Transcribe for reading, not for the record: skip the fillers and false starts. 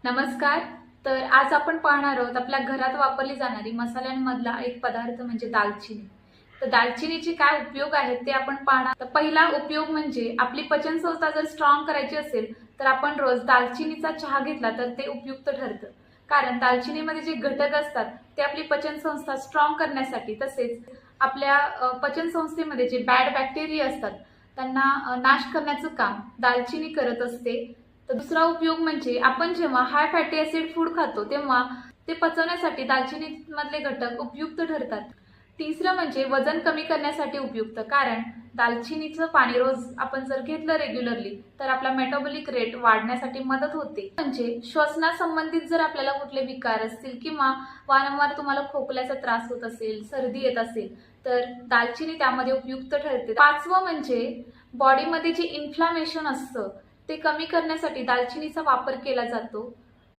नमस्कार. तर आज आपण पाहणार आहोत आपल्या घरात वापरली जाणारी मसाल्यांमधला एक पदार्थ म्हणजे दालचिनी. तर दालचिनीचे काय उपयोग आहेत ते आपण पाहणार. तर पहिला उपयोग म्हणजे आपली पचनसंस्था जर स्ट्रॉंग करायची असेल तर आपण रोज दालचिनीचा चहा घेतला तर ते उपयुक्त ठरतं. कारण दालचिनीमध्ये जे घटक असतात ते आपली पचनसंस्था स्ट्रॉंग करण्यासाठी तसेच आपल्या पचनसंस्थेमध्ये जे बॅड बॅक्टेरिया असतात त्यांना नाश करण्याचं काम दालचिनी करत असते. तर दुसरा उपयोग म्हणजे आपण जेव्हा हाय फॅटी ऍसिड फूड खातो तेव्हा ते पचवण्यासाठी दालचिनीमधले घटक उपयुक्त ठरतात. तिसरं म्हणजे वजन कमी करण्यासाठी उपयुक्त, कारण दालचिनीचं पाणी रोज आपण जर घेतलं रेग्युलरली तर आपला मेटाबॉलिक रेट वाढण्यासाठी मदत होते. म्हणजे श्वसनासंबंधित जर आपल्याला कुठले विकार असतील किंवा वारंवार तुम्हाला खोकल्याचा त्रास होत असेल, सर्दी येत असेल तर दालचिनी त्यामध्ये उपयुक्त ठरते. पाचवं म्हणजे बॉडीमध्ये जे इन्फ्लामेशन असतं ते कमी करण्यासाठी दालचिनीचा वापर केला जातो.